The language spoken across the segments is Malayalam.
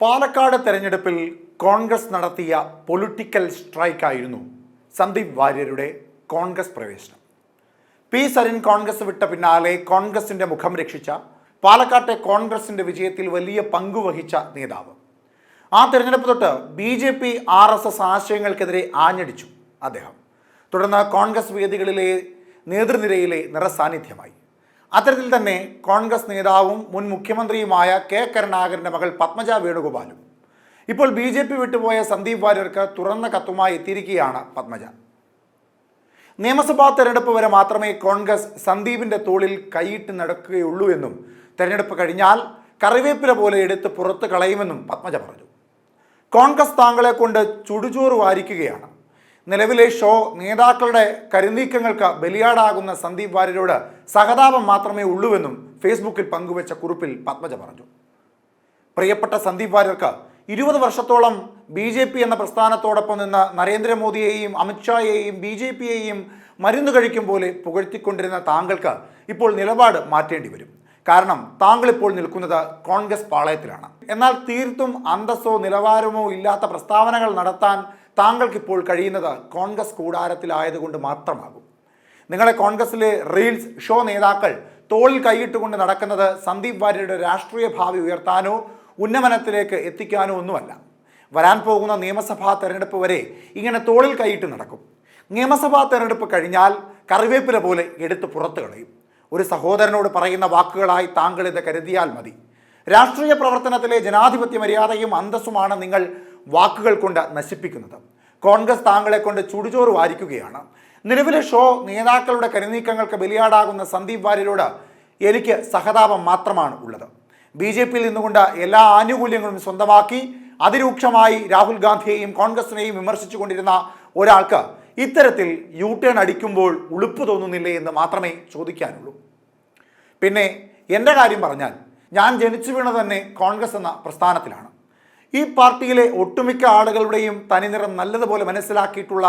പാലക്കാട് തെരഞ്ഞെടുപ്പിൽ കോൺഗ്രസ് നടത്തിയ പൊളിറ്റിക്കൽ സ്ട്രൈക്കായിരുന്നു സന്ദീപ് വാര്യരുടെ കോൺഗ്രസ് പ്രവേശനം. പി സരിൻ കോൺഗ്രസ് വിട്ട പിന്നാലെ കോൺഗ്രസിന്റെ മുഖം രക്ഷിച്ച പാലക്കാട്ടെ കോൺഗ്രസിന്റെ വിജയത്തിൽ വലിയ പങ്കുവഹിച്ച നേതാവ്. ആ തെരഞ്ഞെടുപ്പ് തൊട്ട് BJP RSS ആശയങ്ങൾക്കെതിരെ ആഞ്ഞടിച്ചു അദ്ദേഹം. തുടർന്ന് കോൺഗ്രസ് വേദികളിലെ നേതൃനിരയിലെ നിറസാന്നിധ്യമായി. അത്തരത്തിൽ തന്നെ കോൺഗ്രസ് നേതാവും മുൻ മുഖ്യമന്ത്രിയുമായ K കരുണാകരൻ്റെ മകൾ പത്മജ വേണുഗോപാലും ഇപ്പോൾ BJP വിട്ടുപോയ സന്ദീപ് വാര്യർക്ക് തുറന്ന കത്തുമായി എത്തിയിരിക്കുകയാണ് പത്മജ. നിയമസഭാ തെരഞ്ഞെടുപ്പ് വരെ മാത്രമേ കോൺഗ്രസ് സന്ദീപിൻ്റെ തോളിൽ കൈയിട്ട് നടക്കുകയുള്ളൂ എന്നും തെരഞ്ഞെടുപ്പ് കഴിഞ്ഞാൽ കറിവേപ്പില പോലെ എടുത്ത് പുറത്ത് കളയുമെന്നും പത്മജ പറഞ്ഞു. കോൺഗ്രസ് താങ്കളെ കൊണ്ട് ചുടുചോറ് വാരിക്കുകയാണ്. നിലവിലെ ഷോ നേതാക്കളുടെ കരുനീക്കങ്ങൾക്ക് ബലിയാടാകുന്ന സന്ദീപ് വാര്യരോട് സഹതാപം മാത്രമേ ഉള്ളൂവെന്നും ഫേസ്ബുക്കിൽ പങ്കുവച്ച കുറിപ്പിൽ പത്മജ പറഞ്ഞു. പ്രിയപ്പെട്ട സന്ദീപ് വാര്യർക്ക് 20 വർഷത്തോളം BJP എന്ന പ്രസ്ഥാനത്തോടൊപ്പം നിന്ന് നരേന്ദ്രമോദിയെയും അമിത്ഷായെയും BJPയെയും മരുന്ന് കഴിക്കും പോലെ പുകഴ്ത്തിക്കൊണ്ടിരുന്ന താങ്കൾക്ക് ഇപ്പോൾ നിലപാട് മാറ്റേണ്ടി വരും. കാരണം താങ്കൾ ഇപ്പോൾ നിൽക്കുന്നത് കോൺഗ്രസ് പാളയത്തിലാണ്. എന്നാൽ തീർത്തും അന്തസ്സോ നിലവാരമോ ഇല്ലാത്ത പ്രസ്താവനകൾ നടത്താൻ താങ്കൾക്കിപ്പോൾ കഴിയുന്നത് കോൺഗ്രസ് കൂടാരത്തിലായതുകൊണ്ട് മാത്രമാകും. നിങ്ങളെ കോൺഗ്രസിലെ റീൽസ് ഷോ നേതാക്കൾ തോളിൽ കൈയിട്ടുകൊണ്ട് നടക്കുന്നത് സന്ദീപ് വാര്യരുടെ രാഷ്ട്രീയ ഭാവി ഉയർത്താനോ ഉന്നമനത്തിലേക്ക് എത്തിക്കാനോ ഒന്നുമല്ല. വരാൻ പോകുന്ന നിയമസഭാ തെരഞ്ഞെടുപ്പ് വരെ ഇങ്ങനെ തോളിൽ കൈയിട്ട് നടക്കും. നിയമസഭാ തെരഞ്ഞെടുപ്പ് കഴിഞ്ഞാൽ കറിവേപ്പില പോലെ എടുത്ത് പുറത്തു കളയും. ഒരു സഹോദരനോട് പറയുന്ന വാക്കുകളായി താങ്കൾ ഇത് കരുതിയാൽ മതി. രാഷ്ട്രീയ പ്രവർത്തനത്തിലെ ജനാധിപത്യ മര്യാദയും അന്തസ്സുമാണ് നിങ്ങൾ വാക്കുകൾ കൊണ്ട് നശിപ്പിക്കുന്നത്. കോൺഗ്രസ് താങ്കളെ കൊണ്ട് ചുടുചോറ് വാരിക്കുകയാണ്. നിലവിലെ ഷോ നേതാക്കളുടെ കരുനീക്കങ്ങൾക്ക് ബലിയാടാകുന്ന സന്ദീപ് വാര്യരോട് എനിക്ക് സഹതാപം മാത്രമാണ് ഉള്ളത്. BJPയിൽ നിന്നുകൊണ്ട് എല്ലാ ആനുകൂല്യങ്ങളും സ്വന്തമാക്കി അതിരൂക്ഷമായി രാഹുൽ ഗാന്ധിയെയും കോൺഗ്രസിനെയും വിമർശിച്ചു കൊണ്ടിരുന്ന ഒരാൾക്ക് ഇത്തരത്തിൽ U-ടേൺ അടിക്കുമ്പോൾ ഉളുപ്പ് തോന്നുന്നില്ലേ എന്ന് മാത്രമേ ചോദിക്കാനുള്ളൂ. പിന്നെ എൻ്റെ കാര്യം പറഞ്ഞാൽ ഞാൻ ജനിച്ചു വീണത് തന്നെ കോൺഗ്രസ് എന്ന പ്രസ്ഥാനത്തിലാണ്. ഈ പാർട്ടിയിലെ ഒട്ടുമിക്ക ആളുകളുടെയും തനിനിറം നല്ലതുപോലെ മനസ്സിലാക്കിയിട്ടുള്ള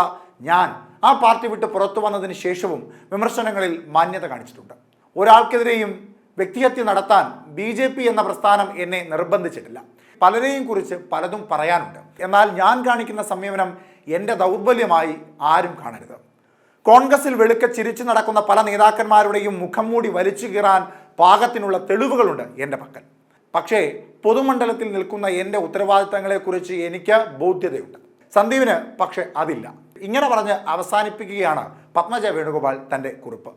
ഞാൻ ആ പാർട്ടി വിട്ട് പുറത്തു വന്നതിന് ശേഷവും വിമർശനങ്ങളിൽ മാന്യത കാണിച്ചിട്ടുണ്ട്. ഒരാൾക്കെതിരെയും വ്യക്തിഹത്യ നടത്താൻ BJP എന്ന പ്രസ്ഥാനം എന്നെ നിർബന്ധിച്ചിട്ടില്ല. പലരെയും കുറിച്ച് പലതും പറയാനുണ്ട്. എന്നാൽ ഞാൻ കാണിക്കുന്ന സംയമനം എൻ്റെ ദൗർബല്യമായി ആരും കാണരുത്. കോൺഗ്രസിൽ വെളുക്ക ചിരിച്ചു നടക്കുന്ന പല നേതാക്കന്മാരുടെയും മുഖം മൂടി വലിച്ചു കീറാൻ പാകത്തിനുള്ള തെളിവുകളുണ്ട് എൻ്റെ പക്കൽ. പക്ഷേ പൊതുമണ്ഡലത്തിൽ നിൽക്കുന്ന എൻ്റെ ഉത്തരവാദിത്തങ്ങളെക്കുറിച്ച് എനിക്ക് ബോധ്യതയുണ്ട്. സന്ദീപിന് പക്ഷേ അതില്ല. ഇങ്ങനെ പറഞ്ഞ് അവസാനിപ്പിക്കുകയാണ് പത്മജ വേണുഗോപാൽ തൻ്റെ കുറിപ്പ്.